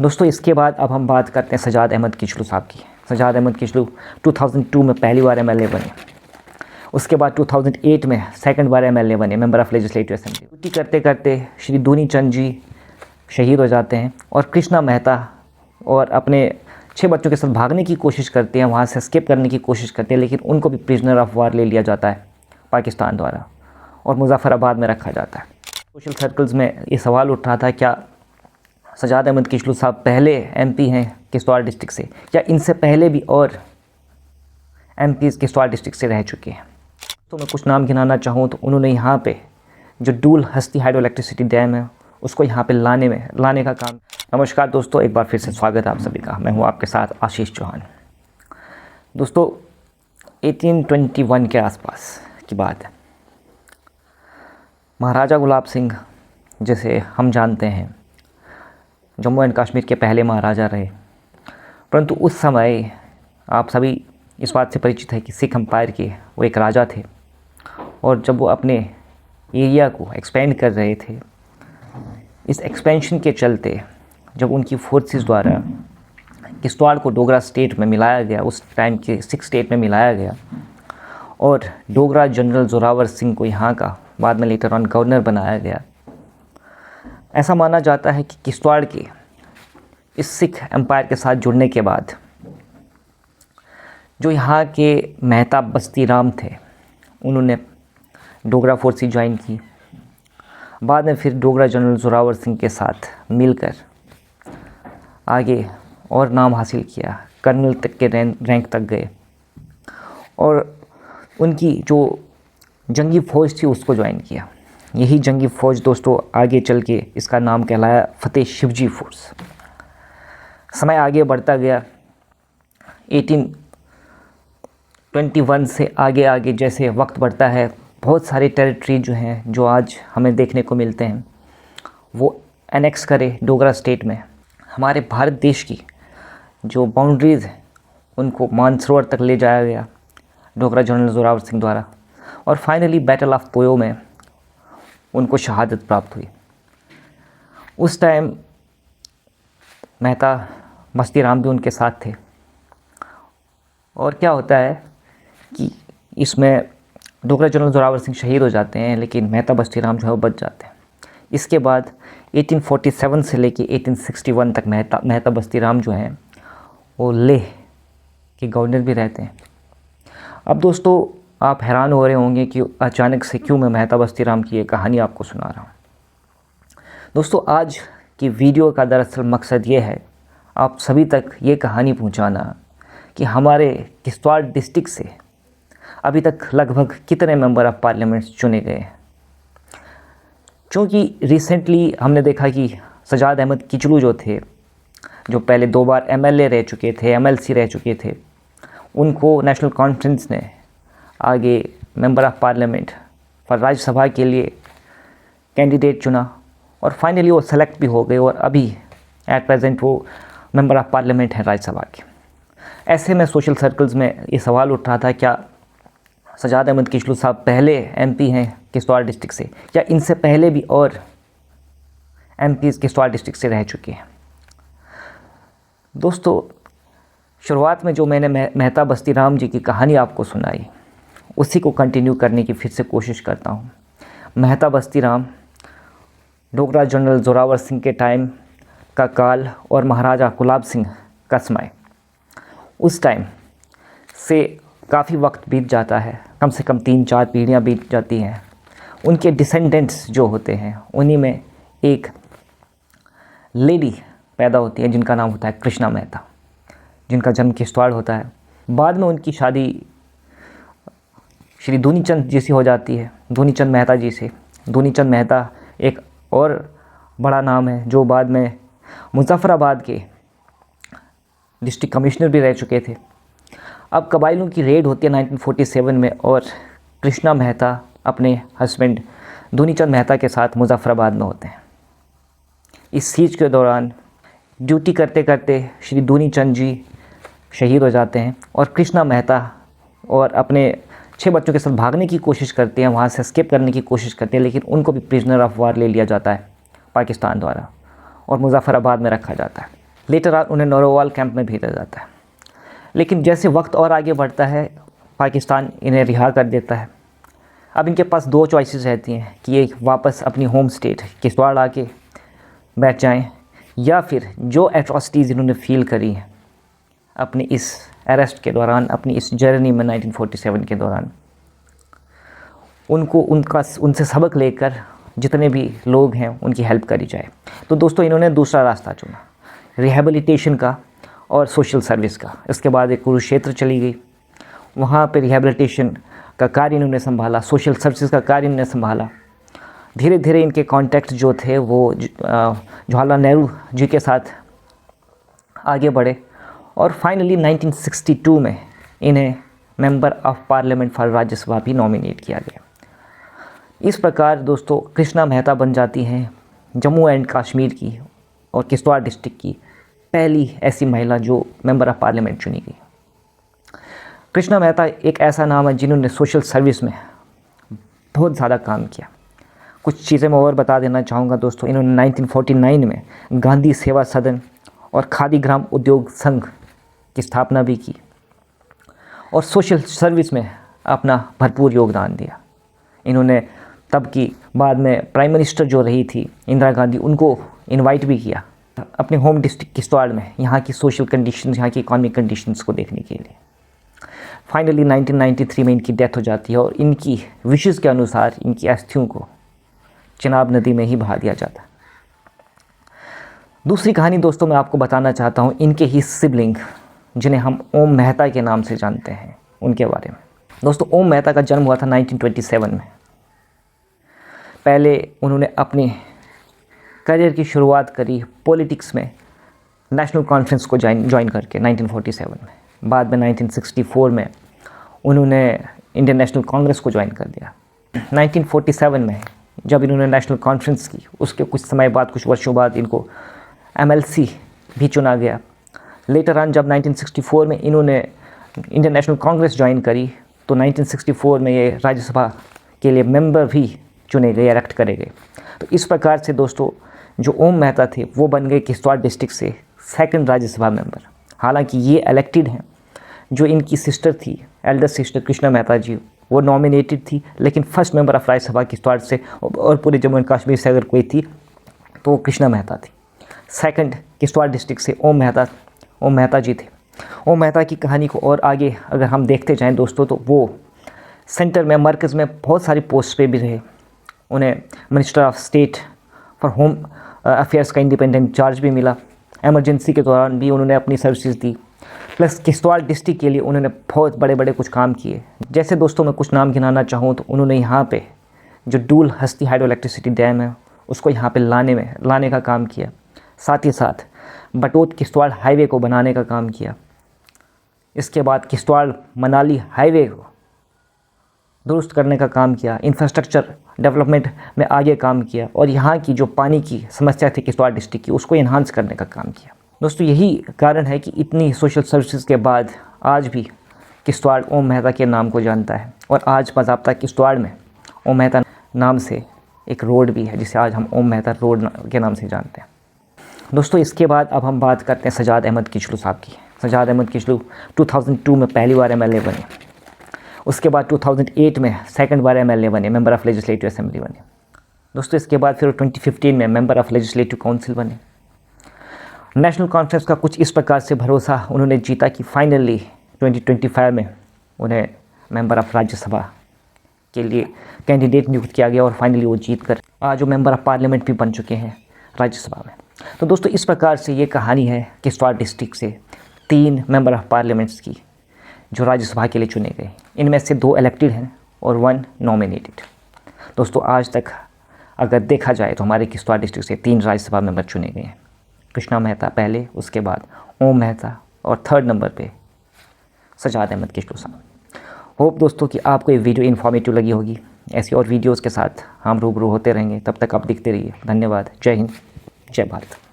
दोस्तों इसके बाद अब हम बात करते हैं सजाद अहमद किचलू साहब की। सजाद अहमद किचलू 2002 में पहली बार एमएलए बने। उसके बाद 2008 में सेकंड बार एमएलए बने, member of legislative assembly. Duty करते करते श्री दूनी चंद जी शहीद हो जाते हैं और कृष्णा मेहता और अपने 6 बच्चों के साथ भागने की कोशिश करते हैं, वहाँ से एस्केप करने की कोशिश करते हैं, लेकिन उनको भी प्रिजनर ऑफ वार ले लिया जाता है पाकिस्तान द्वारा और मुजफ्फराबाद में रखा जाता है। सोशल सर्कल्स में ये सवाल उठ रहा था, क्या सजाद अहमद किचलू साहब पहले एमपी हैं किश्तवाड़ डिस्ट्रिक्ट से, या इनसे पहले भी और एमपीज़ किश्तवाड़ डिस्ट्रिक्ट से रह चुके हैं। तो मैं कुछ नाम गिनाना चाहूँ तो उन्होंने यहाँ पे जो डूल हस्ती हाइड्रो इलेक्ट्रिसिटी डैम है उसको यहाँ पे लाने का काम। नमस्कार दोस्तों, एक बार फिर से स्वागत है आप सभी का। मैं हूँ आपके साथ आशीष चौहान। दोस्तों 1821 के आसपास की बात है। महाराजा गुलाब सिंह जिसे हम जानते हैं जम्मू एंड कश्मीर के पहले महाराजा रहे, परंतु उस समय आप सभी इस बात से परिचित है कि सिख एम्पायर के वो एक राजा थे और जब वो अपने एरिया को एक्सपेंड कर रहे थे, इस एक्सपेंशन के चलते जब उनकी फोर्सेस द्वारा किश्तवाड़ को डोगरा स्टेट में मिलाया गया, उस टाइम के 6 स्टेट में मिलाया गया और डोगरा जनरल जोरावर सिंह को यहाँ का बाद में लेटर ऑन गवर्नर बनाया गया। ऐसा माना जाता है कि किश्तवाड़ के इस सिख एम्पायर के साथ जुड़ने के बाद जो यहाँ के मेहता बस्ती राम थे उन्होंने डोगरा फोर्सेस ज्वाइन की। बाद में फिर डोगरा जनरल जोरावर सिंह के साथ मिलकर आगे और नाम हासिल किया, कर्नल तक के रैंक तक गए और उनकी जो जंगी फ़ौज थी उसको ज्वाइन किया। यही जंगी फ़ौज दोस्तों आगे चल के इसका नाम कहलाया फतेह शिवजी फोर्स। समय आगे बढ़ता गया। 1821 से आगे जैसे वक्त बढ़ता है, बहुत सारे टेरिटरी जो हैं जो आज हमें देखने को मिलते हैं वो एनेक्स करे डोगरा स्टेट में। हमारे भारत देश की जो बाउंड्रीज़ हैं उनको मानसरोवर तक ले जाया गया डोगरा जनरल जोरावर सिंह द्वारा और फाइनली बैटल ऑफ पोयो में उनको शहादत प्राप्त हुई। उस टाइम मेहता बस्ती राम भी उनके साथ थे और क्या होता है कि इसमें डोगरा जनरल जोरावर सिंह शहीद हो जाते हैं, लेकिन मेहता बस्ती राम जो है वो बच जाते हैं। इसके बाद 1847 से लेके 1861 तक मेहता बस्ती राम जो हैं वो लेह के गवर्नर भी रहते हैं। अब दोस्तों आप हैरान हो रहे होंगे कि अचानक से क्यों मैं मेहता बस्ती राम की ये कहानी आपको सुना रहा हूँ। दोस्तों आज की वीडियो का दरअसल मकसद ये है आप सभी तक ये कहानी पहुँचाना कि हमारे किश्तवाड़ डिस्ट्रिक्ट से अभी तक लगभग कितने मेंबर ऑफ़ पार्लियामेंट चुने गए हैं। क्योंकि रिसेंटली हमने देखा कि सजाद अहमद किचलू जो थे, जो पहले 2 बार एमएलए रह चुके थे, एमएलसी रह चुके थे, उनको नेशनल कॉन्फ्रेंस ने आगे member of parliament for Rajya Sabha के लिए कैंडिडेट चुना और फाइनली वो सेलेक्ट भी हो गए और अभी एट प्रेजेंट वो मेंबर ऑफ़ पार्लियामेंट हैं राज्यसभा के। ऐसे में सोशल सर्कल्स में ये सवाल उठ रहा था, क्या सजाद अहमद किचलू साहब पहले एमपी हैं किश्तवाड़ डिस्ट्रिक्ट से, या इनसे पहले भी और एमपीज़ किश्तवाड़ डिस्ट्रिक्ट से रह चुके हैं। दोस्तों शुरुआत में जो मैंने मेहता बस्ती राम जी की कहानी आपको सुनाई उसी को कंटिन्यू करने की फिर से कोशिश करता हूँ। मेहता बस्ती राम डोगरा जनरल जोरावर सिंह के टाइम का काल और महाराजा गुलाब सिंह का समय, उस टाइम से काफ़ी वक्त बीत जाता है, कम से कम 3-4 पीढ़ियाँ बीत जाती हैं। उनके डिसेंडेंट्स जो होते हैं उन्हीं में एक लेडी पैदा होती है जिनका नाम होता है कृष्णा मेहता, जिनका जन्म किश्तवाड़ होता है। बाद में उनकी शादी श्री दूनी चंद जी से हो जाती है, दूनी चंद मेहता जी से। दूनी चंद मेहता एक और बड़ा नाम है जो बाद में मुजफ्फराबाद के डिस्ट्रिक्ट कमिश्नर भी रह चुके थे। अब कबाइलों की रेड होती है 1947 में और कृष्णा मेहता अपने हस्बैंड दूनी चंद मेहता के साथ मुजफ्फराबाद में होते हैं। इस सीज के दौरान ड्यूटी करते करते श्री दूनी चंद जी शहीद हो जाते हैं और कृष्णा मेहता और अपने 6 बच्चों के साथ भागने की कोशिश करते हैं, वहाँ से एस्केप करने की कोशिश करते हैं, लेकिन उनको भी प्रिजनर ऑफ वार ले लिया जाता है पाकिस्तान द्वारा और मुजफ्फराबाद में रखा जाता है। लेटर ऑन उन्हें नौरोवाल कैंप में भेजा जाता है। लेकिन जैसे वक्त और आगे बढ़ता है, पाकिस्तान इन्हें रिहा कर देता है। अब इनके पास दो चॉइसेस रहती हैं कि ये वापस अपनी होम स्टेट किश्तवाड़ आके बैठ जाएं, या फिर जो एट्रॉसिटीज़ इन्होंने फील करी हैं अपनी इस अरेस्ट के दौरान, अपनी इस जर्नी में 1947 के दौरान, उनसे सबक लेकर जितने भी लोग हैं उनकी हेल्प करी जाए। तो दोस्तों इन्होंने दूसरा रास्ता चुना, रिहेबिलिटेशन का और सोशल सर्विस का। इसके बाद एक कुरुक्षेत्र चली गई, वहाँ पे रिहेबिलिटेशन का कार्य इन्होंने संभाला, सोशल सर्विसेज का कार्य इन्होंने संभाला। धीरे धीरे इनके कॉन्टैक्ट जो थे वो जवाहरलाल नेहरू जी के साथ आगे बढ़े और फाइनली 1962 में इन्हें member of parliament for Rajya Sabha भी नॉमिनेट किया गया। इस प्रकार दोस्तों कृष्णा मेहता बन जाती हैं जम्मू एंड कश्मीर की और किश्तवाड़ डिस्ट्रिक्ट की पहली ऐसी महिला जो मेंबर ऑफ पार्लियामेंट चुनी गई। कृष्णा मेहता एक ऐसा नाम है जिन्होंने सोशल सर्विस में बहुत ज़्यादा काम किया। कुछ चीज़ें मैं और बता देना चाहूँगा दोस्तों। इन्होंने 1949 में गांधी सेवा सदन और खादी ग्राम उद्योग संघ की स्थापना भी की और सोशल सर्विस में अपना भरपूर योगदान दिया। इन्होंने तब की बाद में प्राइम मिनिस्टर जो रही थी इंदिरा गांधी, उनको इनवाइट भी किया अपने होम डिस्ट्रिक्ट किश्तवाड़ में यहाँ की सोशल कंडीशंस, यहाँ की इकॉनमिक कंडीशंस को देखने के लिए। फाइनली 1993 में इनकी डेथ हो जाती है और इनकी विशेज़ के अनुसार इनकी अस्थियों को चिनाब नदी में ही बहा दिया जाता है। दूसरी कहानी दोस्तों मैं आपको बताना चाहता हूँ इनके ही सिबलिंग जिन्हें हम ओम मेहता के नाम से जानते हैं उनके बारे में। दोस्तों ओम मेहता का जन्म हुआ था 1927 में। पहले उन्होंने अपने करियर की शुरुआत करी पॉलिटिक्स में नेशनल कॉन्फ्रेंस को ज्वाइन करके 1947 में। बाद में 1964 में उन्होंने इंडियन नेशनल कांग्रेस को ज्वाइन कर दिया। 1947 में जब इन्होंने नेशनल कॉन्फ्रेंस की, उसके कुछ समय बाद, कुछ वर्षों बाद इनको MLC भी चुना गया। लेटर ऑन जब 1964 में इन्होंने इंडियन नेशनल कांग्रेस ज्वाइन करी तो 1964 में ये राज्यसभा के लिए मेंबर भी चुने गए, इलेक्ट करे गए। तो इस प्रकार से दोस्तों जो ओम मेहता थे वो बन गए किश्तवाड़ डिस्ट्रिक्ट से सेकंड राज्यसभा मेंबर। हालांकि ये इलेक्टेड हैं, जो इनकी सिस्टर थी, एल्डर सिस्टर कृष्णा मेहता जी, वो नॉमिनेटेड थी, लेकिन first member of Rajya Sabha Kishtwar से और पूरे जम्मू एंड कश्मीर से अगर कोई थी तो वो कृष्णा मेहता थी। सेकंड किश्तवाड़ डिस्ट्रिक्ट से ओम मेहता जी थे। ओम मेहता की कहानी को और आगे अगर हम देखते जाएं दोस्तों तो वो सेंटर में, मरकज़ में बहुत सारी पोस्ट पे भी रहे। उन्हें minister of state for home affairs का इंडिपेंडेंट चार्ज भी मिला। एमरजेंसी के दौरान भी उन्होंने अपनी सर्विसेज दी। प्लस किश्तवाड़ डिस्ट्रिक्ट के लिए उन्होंने बहुत बड़े बड़े कुछ काम किए। जैसे दोस्तों मैं कुछ नाम गिनाना चाहूँ तो उन्होंने यहाँ पे जो डूल हस्ती हाइड्रो इलेक्ट्रिसिटी डैम है उसको यहाँ पे लाने का काम किया। साथ ही साथ बटोत किश्तवाड़ हाईवे को बनाने का काम किया। इसके बाद किश्तवाड़ मनाली हाईवे को दुरुस्त करने का काम किया। इंफ्रास्ट्रक्चर डेवलपमेंट में आगे काम किया और यहाँ की जो पानी की समस्या थी किश्तवाड़ डिस्ट्रिक्ट की उसको इन्हांस करने का काम किया। दोस्तों यही कारण है कि इतनी सोशल सर्विसेज के बाद आज भी किश्तवाड़ ओम मेहता के नाम को जानता है और आज बाज़ाब्ता किश्तवाड़ में ओम मेहता नाम से एक रोड भी है जिसे आज हम ओम मेहता रोड के नाम से जानते हैं। दोस्तों इसके बाद अब हम बात करते हैं सजाद अहमद किचलू साहब की। सजाद अहमद किचलू 2002 में पहली बार MLA बने। उसके बाद 2008 में सेकंड बार MLA बने, मेंबर ऑफ़ लेजिस्लेटिव असेंबली बने। दोस्तों इसके बाद फिर 2015 में मेंबर ऑफ़ लेजिस्लेटिव काउंसिल बने। नेशनल कॉन्फ्रेंस का कुछ इस प्रकार से भरोसा उन्होंने जीता कि फाइनली 2025 में उन्हें मेंबर ऑफ़ राज्यसभा के लिए कैंडिडेट नियुक्त किया गया और फाइनली वो जीत कर आज वो मेंबर ऑफ़ पार्लियामेंट भी बन चुके हैं राज्यसभा में। तो दोस्तों इस प्रकार से ये कहानी है किश्तवाड़ डिस्ट्रिक्ट से 3 मेंबर ऑफ़ पार्लियामेंट्स की जो राज्यसभा के लिए चुने गए। इनमें से 2 इलेक्टेड हैं और 1 नॉमिनेटेड। दोस्तों आज तक अगर देखा जाए तो हमारे किश्तवाड़ डिस्ट्रिक्ट से 3 राज्यसभा मेंबर चुने गए हैं। कृष्णा मेहता पहले, उसके बाद ओम मेहता और 3rd नंबर पे सजाद अहमद किचलू साहब। होप दोस्तों कि आपको ये वीडियो इन्फॉर्मेटिव लगी होगी। ऐसी और वीडियोज़ के साथ हम रूबरू होते रहेंगे। तब तक आप दिखते रहिए। धन्यवाद। जय हिंद, जय भारत।